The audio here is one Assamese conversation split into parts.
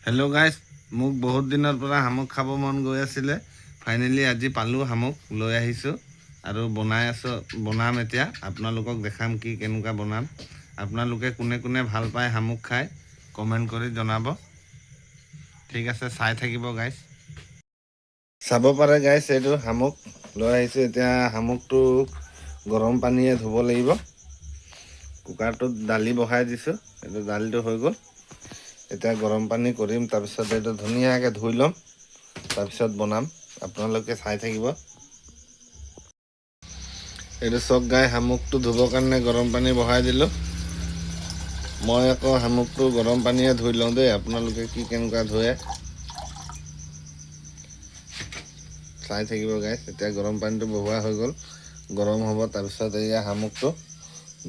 হেল্ল' গাইজ, মোক বহুত দিনৰ পৰা শামুক খাব মন গৈ আছিলে। ফাইনেলি আজি পালোঁ, শামুক লৈ আহিছোঁ আৰু বনাম এতিয়া। আপোনালোকক দেখাম কেনেকুৱা বনাম। আপোনালোকে কোনে কোনে ভাল পায় শামুক খাই কমেণ্ট কৰি জনাব। ঠিক আছে, চাই থাকিব গাইজ। চাব পাৰে গাইজ, এইটো শামুক লৈ আহিছোঁ। এতিয়া শামুকটো গৰম পানীয়ে ধুব লাগিব। কুকাৰটোত দালি বহাই দিছোঁ, এইটো দালিটো হৈ গ'ল। এতিয়া গৰম পানী কৰিম, তাৰপিছত এইটো ধুনীয়াকৈ ধুই ল'ম, তাৰপিছত বনাম। আপোনালোকে চাই থাকিব। এইটো চক গাই, শামুকটো ধুবৰ কাৰণে গৰম পানী বহাই দিলোঁ। মই আকৌ শামুকটো গৰম পানীয়ে ধুই লওঁ দেই। আপোনালোকে কেনেকুৱা ধুৱে চাই থাকিব গাইজ। এতিয়া গৰম পানীটো বহোৱা হৈ গ'ল, গৰম হ'ব। তাৰপিছত এয়া শামুকটো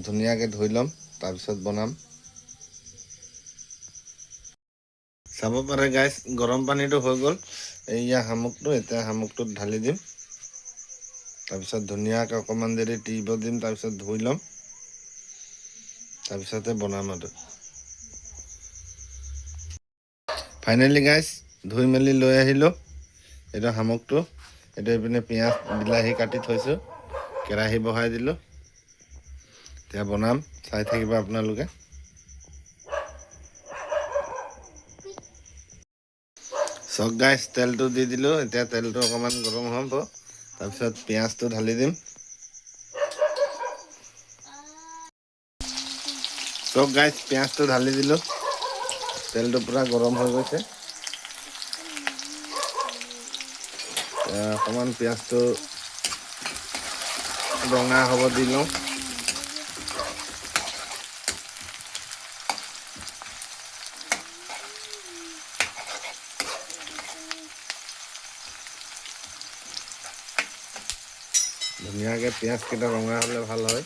ধুনীয়াকৈ ধুই ল'ম, তাৰপিছত বনাম। চাব পাৰে গাইজ, গৰম পানীটো হৈ গ'ল। এয়া শামুকটো, এতিয়া শামুকটোত ঢালি দিম। তাৰপিছত ধুনীয়াকৈ অকণমান দেৰি তিয়াব দিম, তাৰপিছত ধুই ল'ম, তাৰপিছতে বনাম। আৰু ফাইনেলি গাইজ, ধুই মেলি লৈ আহিলোঁ এইটো শামুকটো। এইটো এইপিনে পিঁয়াজ বিলাহী কাটি থৈছোঁ, কেৰাহী বহাই দিলোঁ। এতিয়া বনাম, চাই থাকিব আপোনালোকে। চক গাইজ, তেলটো দি দিলোঁ। এতিয়া তেলটো অকণমান গৰম হ'ব, তাৰপিছত পিঁয়াজটো ঢালি দিম। চক গাইজ, পিঁয়াজটো ঢালি দিলোঁ। তেলটো পূৰা গৰম হৈ গৈছে। অকণমান পিঁয়াজটো ৰঙা হ'ব দি লওঁ। ধুনীয়াকৈ পিঁয়াজকেইটা ৰঙা হ'লে ভাল হয়।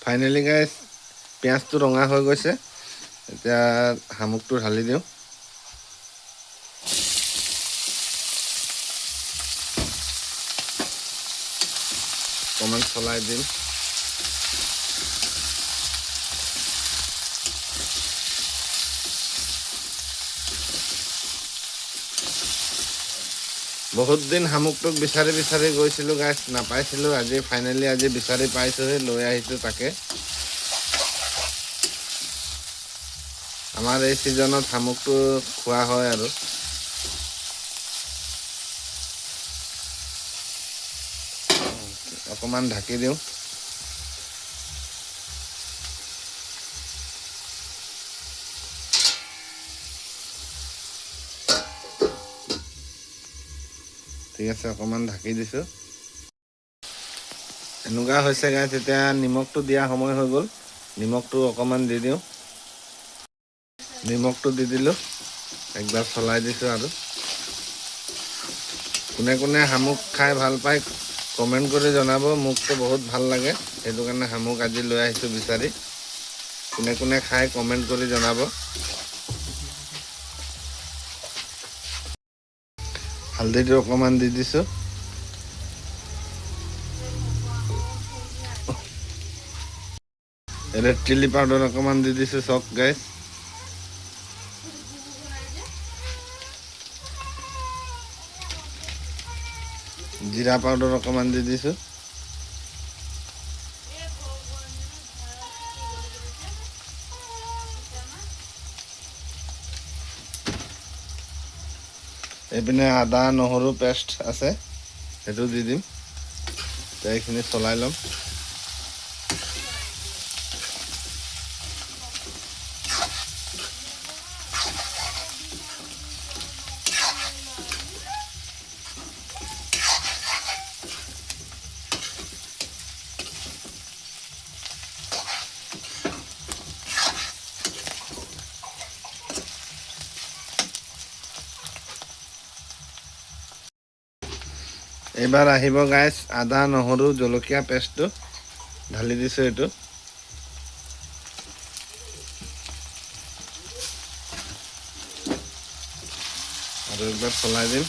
ফাইনেলি গাইজ, পিঁয়াজটো ৰঙা হৈ গৈছে। এতিয়া শামুকটো ঢালি দিওঁ। অকণমান চলাই দিম। বহুত দিন শামুকটোক বিচাৰি বিচাৰি গৈছিলোঁ গাইজ, নাপাইছিলোঁ। আজি বিচাৰি পাইছোঁহি, লৈ আহিছোঁ তাকে। আমাৰ এই ছিজনত শামুকটো খোৱা হয় আৰু। অকণমান ঢাকি দিওঁ। ঠিক আছে, অকণমান ঢাকি দিছোঁ। এনেকুৱা হৈছে গাইজ। এতিয়া নিমখটো দিয়া সময় হৈ গ'ল। নিমখটো অকণমান দি দিওঁ। নিমখটো দি দিলোঁ, একবাৰ চলাই দিছোঁ। আৰু কোনে কোনে শামুক খাই ভাল পায় কমেণ্ট কৰি জনাব। মোকতো বহুত ভাল লাগে, সেইটো কাৰণে শামুক আজি লৈ আহিছোঁ বিচাৰি। কোনে কোনে খাই কমেণ্ট কৰি জনাব। হালধিটো অকণমান দি দিছোঁ। ৰেড চিলি পাউডাৰ অকণমান দি দিছোঁ। চক গাইজ, জিৰা পাউডাৰ অকণমান দি দিছোঁ। এইপিনে আদা নহৰু পেষ্ট আছে, সেইটো দি দিম। এতিয়া এইখিনি চলাই ল'ম। এইবাৰ আহিব গাইজ, আদা নহৰু জলকীয়া পেষ্টটো ঢালি দিছোঁ। এইটো আৰু একবাৰ চলাই দিম।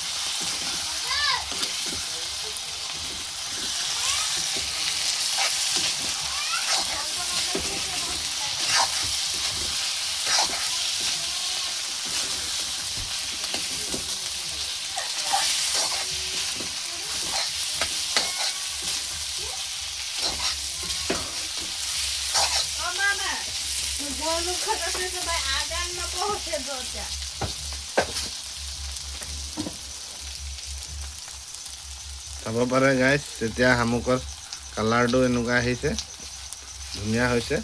চাব পাৰে গাইজ তেতিয়া শামুকৰ কালাৰটো এনেকুৱা আহিছে ধুনীয়া হৈছে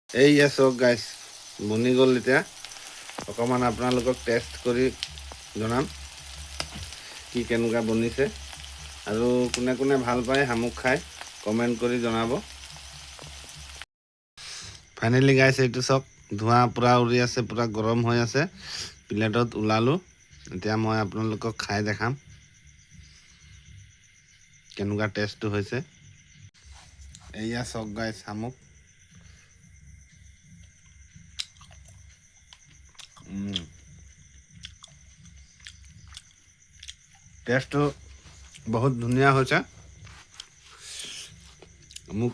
এইয়া চাওক গাইজ বনি গ'ল এতিয়া অকণমান আপোনালোকক টেষ্ট কৰি জনাম কি কেনেকুৱা বনিছে আৰু কোনে কোনে ভাল পায় শামুক খাই কমেণ্ট কৰি জনাব ফাইনেলি গাইজ এইটো চাওক ধোঁৱা পূৰা উৰি আছে পূৰা গৰম হৈ আছে প্লেটত ওলালোঁ এতিয়া মই আপোনালোকক খাই দেখাম কেনেকুৱা টেষ্টটো হৈছে এইয়া চাওক গাইজ শামুক টেষ্টটো বহুত ধুনীয়া হৈছে মোক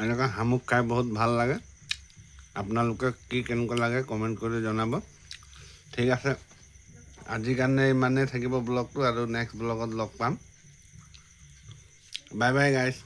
এনেকুৱা শামুক খাই বহুত ভাল লাগে আপোনালোকে কি কেনেকুৱা লাগে কমেণ্ট কৰি জনাব ঠিক আছে আজিৰ কাৰণে ইমানেই থাকিব ব্লগটো আৰু নেক্সট ব্লগত লগ পাম বাই বাই গাইজ